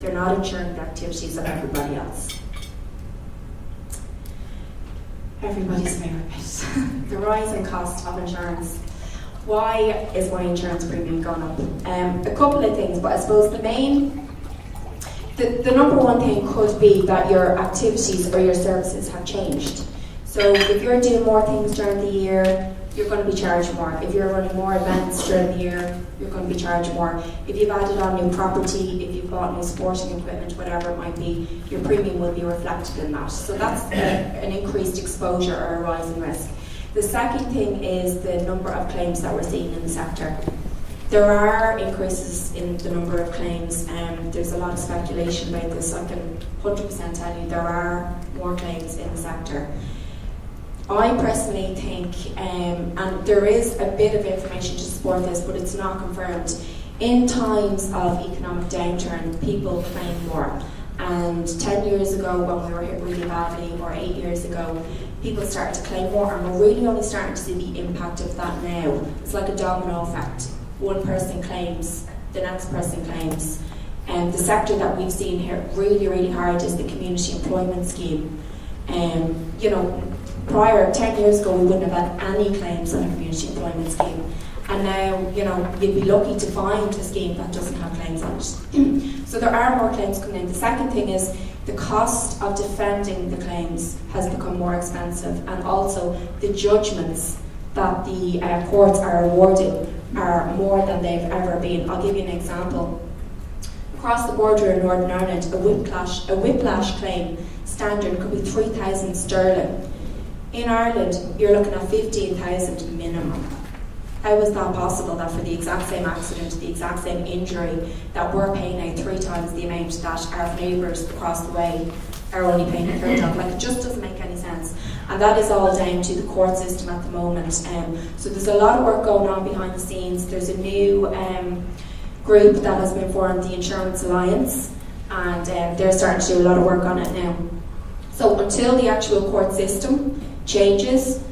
They're not insuring the activities of everybody else. Everybody's favourite bit. The rising cost of insurance. Why is my insurance premium going up? A couple of things, but I suppose the number one thing could be that your activities or your services have changed. So if you're doing more things during the year, you're going to be charged more. If you're running more events during the year, you're going to be charged more. If you've added on new property, if you've bought new sporting equipment, whatever it might be, your premium will be reflected in that. So that's an increased exposure or a rise in risk. The second thing is the number of claims that we're seeing in the sector. There are increases in the number of claims. There's a lot of speculation about this. I can 100% tell you there are more claims in the sector. I personally think, and there is a bit of information to support this, but it's not confirmed. In times of economic downturn, people claim more. And 10 years ago, when we were hit really badly, or 8 years ago, people started to claim more, and we're really only starting to see the impact of that now. It's like a domino effect. One person claims, the next person claims. And the sector that we've seen here really, really hard is the community employment scheme. Prior, 10 years ago, we wouldn't have had any claims on a community employment scheme. And now, you'd be lucky to find a scheme that doesn't have claims on it. So there are more claims coming in. The second thing is the cost of defending the claims has become more expensive, and also the judgments that the courts are awarding are more than they've ever been. I'll give you an example. Across the border in Northern Ireland, a whiplash claim standard could be 3,000 sterling. In Ireland, you're looking at 15,000 minimum. How is that possible that for the exact same accident, the exact same injury, that we're paying out 3 times the amount that our neighbours across the way are only paying a third of? It just doesn't make any sense. And that is all down to the court system at the moment. So there's a lot of work going on behind the scenes. There's a new group that has been formed, the Insurance Alliance, and they're starting to do a lot of work on it now. So until the actual court system changes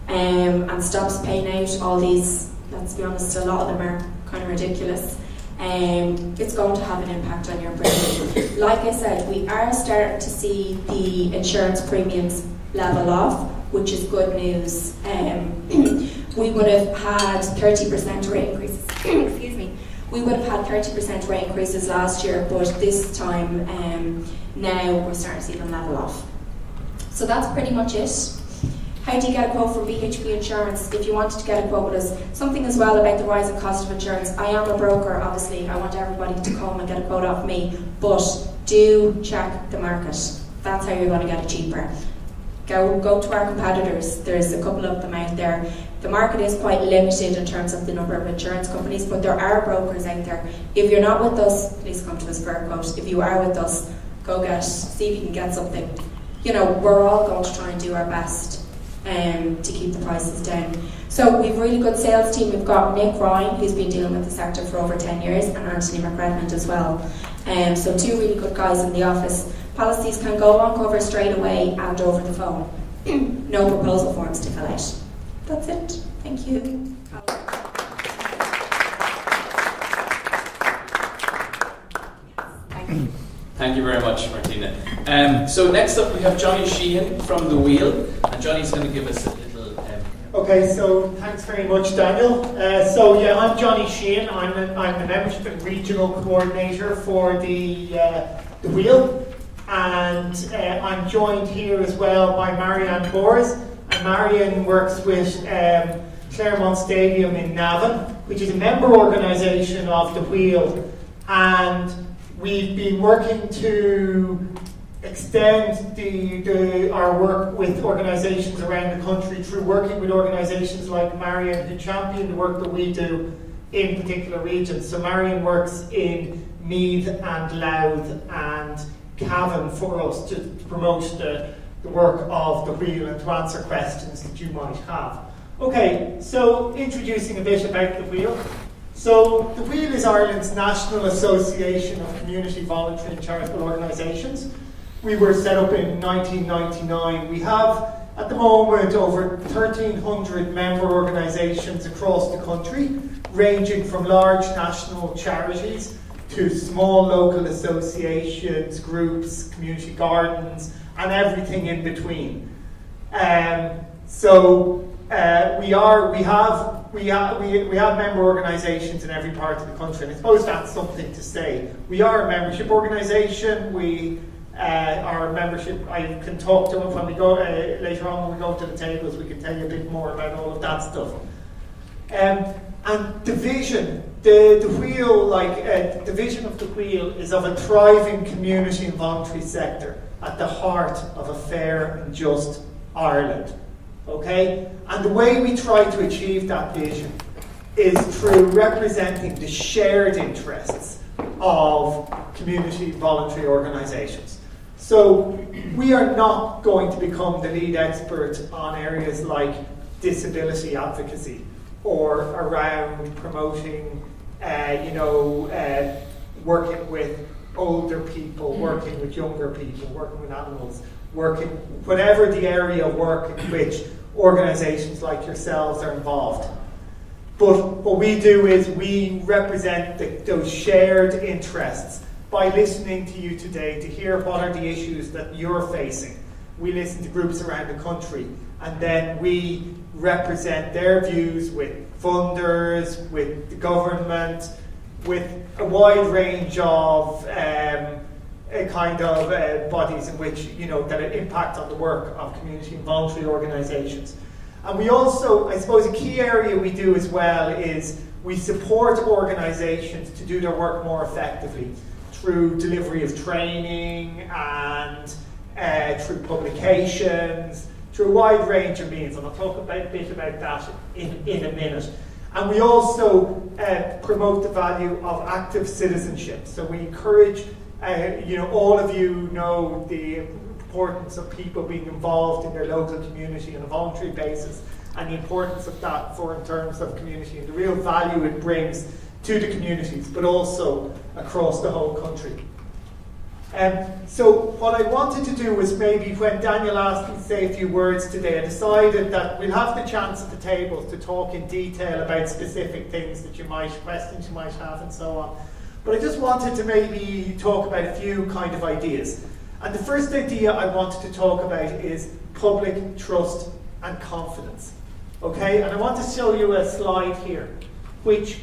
and stops paying out all these, let's be honest, a lot of them are kind of ridiculous, it's going to have an impact on your premium. Like I said, we are starting to see the insurance premiums level off, which is good news. We would have had 30% rate increases. Excuse me. We would have had 30% rate increases last year, but this time now we're starting to see them level off. So that's pretty much it. How do you get a quote from BHP Insurance? If you wanted to get a quote with us, something as well about the rising cost of insurance. I am a broker, obviously. I want everybody to come and get a quote off me, but do check the market. That's how you're going to get it cheaper. Go to our competitors. There's a couple of them out there. The market is quite limited in terms of the number of insurance companies, but there are brokers out there. If you're not with us, please come to us for a quote. If you are with us, see if you can get something. We're all going to try and do our best to keep the prices down. So we've a really good sales team. We've got Nick Ryan, who's been dealing with the sector for over 10 years, and Anthony McRedmond as well. So 2 really good guys in the office. Policies can go on cover straight away and over the phone. No proposal forms to fill out. That's it. Thank you. Thank you very much, Martina. So next up we have Johnny Sheehan from The Wheel, and Johnny's going to give us a little... Okay, so thanks very much, Daniel. I'm Johnny Sheehan. I'm the Membership and Regional Coordinator for The Wheel, and I'm joined here as well by Marianne Bors. And Marianne works with Claremont Stadium in Navan, which is a member organisation of The Wheel, and we've been working to extend our work with organisations around the country through working with organisations like Marianne, who champion the work that we do in particular regions. So Marianne works in Meath and Louth and Cavan for us to promote the work of The Wheel and to answer questions that you might have. Okay, so introducing a bit about The Wheel. So The Wheel is Ireland's National Association of Community Voluntary and Charitable Organisations. We were set up in 1999. We have, at the moment, over 1,300 member organisations across the country, ranging from large national charities to small local associations, groups, community gardens, and everything in between. We have member organisations in every part of the country, and I suppose that's something to say. We are a membership organisation. We are a membership. I can talk to them when we go later on when we go to the tables. We can tell you a bit more about all of that stuff. And the vision, the wheel, the vision of the wheel is of a thriving community and voluntary sector at the heart of a fair and just Ireland. Okay? And the way we try to achieve that vision is through representing the shared interests of community voluntary organisations. So we are not going to become the lead expert on areas like disability advocacy or around promoting, working with older people, working with younger people, working with animals, working, whatever the area of work in which organisations like yourselves are involved. But what we do is we represent those shared interests by listening to you today to hear what are the issues that you're facing. We listen to groups around the country, and then we represent their views with funders, with the government, with a wide range of bodies in which, that impact on the work of community and voluntary organisations. And we also, I suppose, a key area we do as well is we support organisations to do their work more effectively through delivery of training and through publications, through a wide range of means, and I'll talk a bit about that in a minute. And we also promote the value of active citizenship. So we encourage, all of you know the importance of people being involved in their local community on a voluntary basis, and the importance of that in terms of community and the real value it brings to the communities, but also across the whole country. So what I wanted to do was maybe when Daniel asked me to say a few words today, I decided that we'll have the chance at the tables to talk in detail about specific things questions you might have and so on. But I just wanted to maybe talk about a few kind of ideas. And the first idea I wanted to talk about is public trust and confidence. Okay, and I want to show you a slide here, which,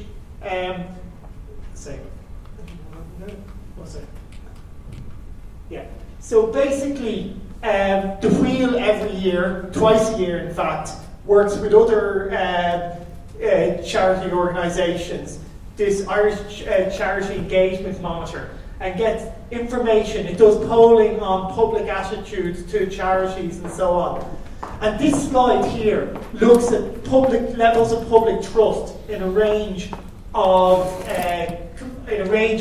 so basically, the Wheel every year, twice a year in fact, works with other charity organisations, this Irish Charity Engagement Monitor, and gets information. It does polling on public attitudes to charities and so on. And this slide here looks at public levels of public trust in a range of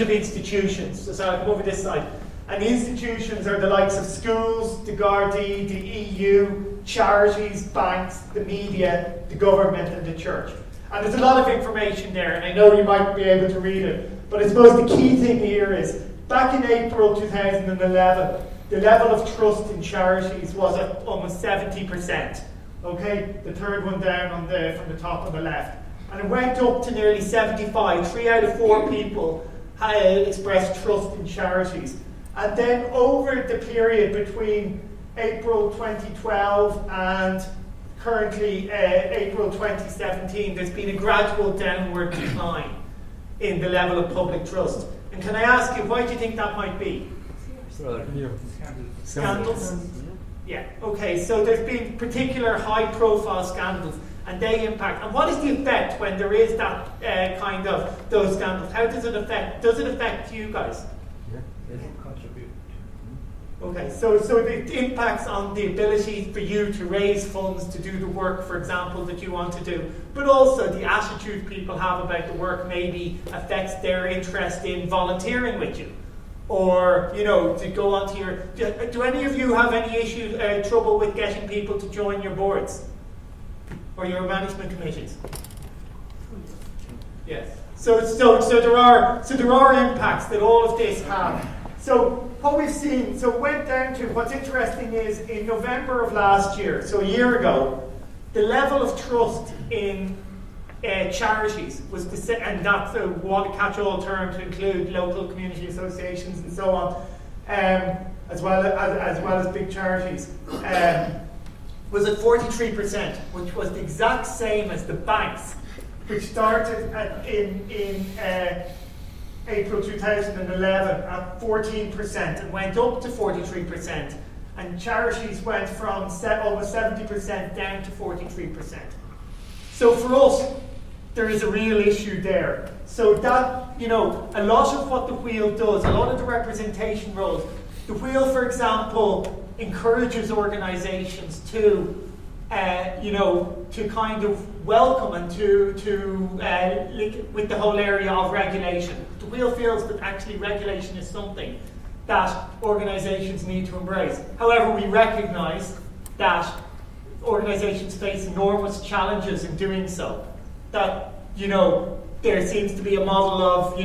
institutions. So I come over this side. And the institutions are the likes of schools, the Gardaí, the EU, charities, banks, the media, the government and the church. And there's a lot of information there, and I know you might be able to read it, but I suppose the key thing here is, back in April 2011, the level of trust in charities was at almost 70%. Okay, the third one down from the top on the left. And it went up to nearly 75. 3 out of 4 people expressed trust in charities. And then over the period between April 2012 and currently April 2017, there's been a gradual downward decline in the level of public trust. And can I ask you, why do you think that might be? Scandals? Yeah, okay, so there's been particular high-profile scandals, and they impact. And what is the effect when there is that those scandals? How does it affect? Does it affect you guys? Okay, so it impacts on the ability for you to raise funds to do the work, for example, that you want to do. But also the attitude people have about the work maybe affects their interest in volunteering with you. Or, to go on to your... Do any of you have any trouble with getting people to join your boards? Or your management committees? Yes. So there are impacts that all of this have. So what we've seen, went down to, what's interesting is in November of last year, so a year ago, the level of trust in charities, and that's a catch-all term to include local community associations and so on, as well as big charities, was at 43%, which was the exact same as the banks, which started in April 2011 at 14% and went up to 43%, and charities went from almost 70% down to 43%. So for us, there is a real issue there. So that, a lot of what the Wheel does, a lot of the representation roles, the Wheel, for example, encourages organisations to kind of welcome and to with the whole area of regulation. The Wheel feels that actually regulation is something that organisations need to embrace. However, we recognise that organisations face enormous challenges in doing so. That, there seems to be a model of,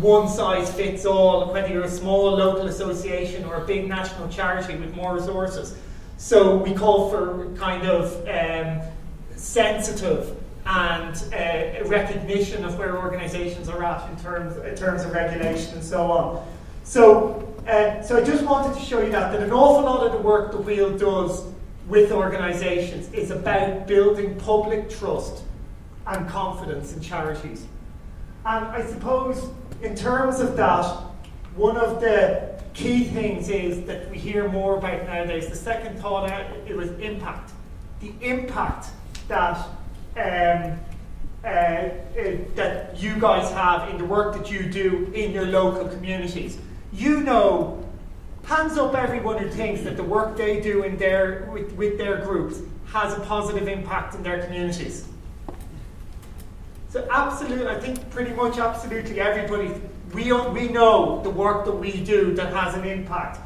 one size fits all, whether you're a small local association or a big national charity with more resources. So we call for kind of sensitive and recognition of where organisations are at in terms of regulation and so on. So I just wanted to show you that an awful lot of the work the Wheel does with organisations is about building public trust and confidence in charities. And I suppose in terms of that, one of the key things is that we hear more about nowadays. The second thought, it was impact. The impact that that you guys have in the work that you do in your local communities. Hands up everyone who thinks that the work they do in with their groups has a positive impact in their communities. So absolutely, I think pretty much absolutely everybody, we know the work that we do that has an impact.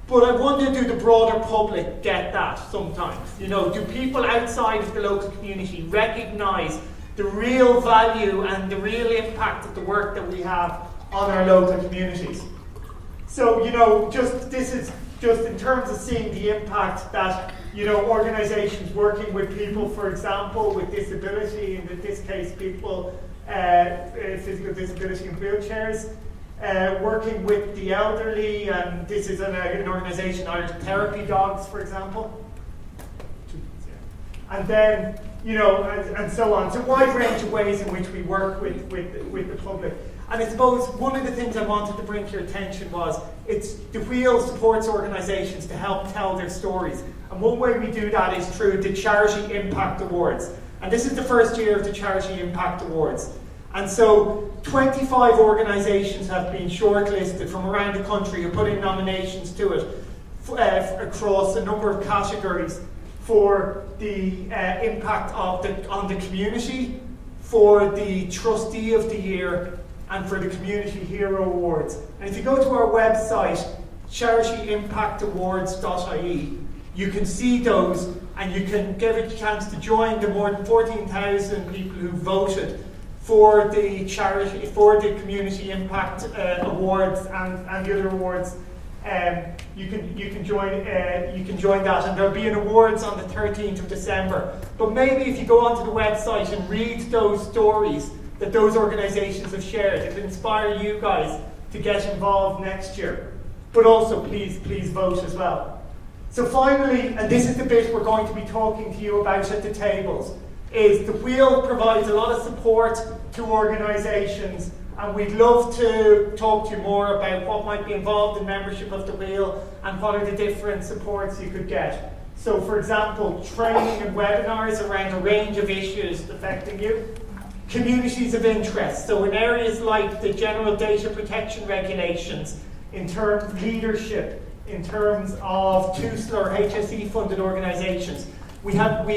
But I wonder, do the broader public get that sometimes? Do people outside of the local community recognise the real value and the real impact of the work that we have on our local communities? So, this is just in terms of seeing the impact that, organisations working with people, for example, with disability, in this case, people, physical disability in wheelchairs, working with the elderly, and this is an organisation, Irish Therapy Dogs, for example. And then, and so on. So a wide range of ways in which we work with the public. And I suppose one of the things I wanted to bring to your attention was the Wheel supports organisations to help tell their stories. And one way we do that is through the Charity Impact Awards. And this is the first year of the Charity Impact Awards. And so 25 organisations have been shortlisted from around the country who put in nominations to it across a number of categories for the impact on the community, for the Trustee of the Year, and for the Community Hero Awards. And if you go to our website, charityimpactawards.ie, you can see those and you can give it a chance to join the more than 14,000 people who voted for the charity, for the Community Impact Awards and the other awards. You can join that, and there'll be an awards on the 13th of December. But maybe if you go onto the website and read those stories that those organisations have shared, it'll inspire you guys to get involved next year. But also, please vote as well. So finally, and this is the bit we're going to be talking to you about at the tables, is the Wheel provides a lot of support to organisations, and we'd love to talk to you more about what might be involved in membership of the Wheel and what are the different supports you could get. So for example, training and webinars around a range of issues affecting you. Communities of interest, so in areas like the general data protection regulations, in terms of leadership, in terms of TUSL or HSE funded organisations, we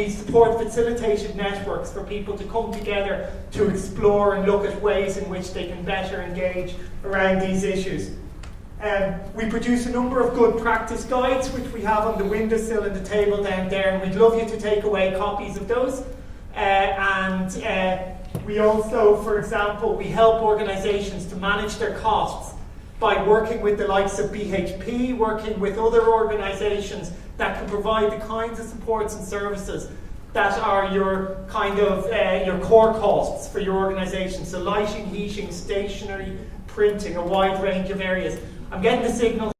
support facilitated networks for people to come together to explore and look at ways in which they can better engage around these issues. We produce a number of good practice guides, which we have on the windowsill and the table down there, and we'd love you to take away copies of those. We also, for example, we help organisations to manage their costs by working with the likes of BHP, working with other organisations that can provide the kinds of supports and services that are your kind of your core costs for your organisation. So lighting, heating, stationery, printing, a wide range of areas. I'm getting the signal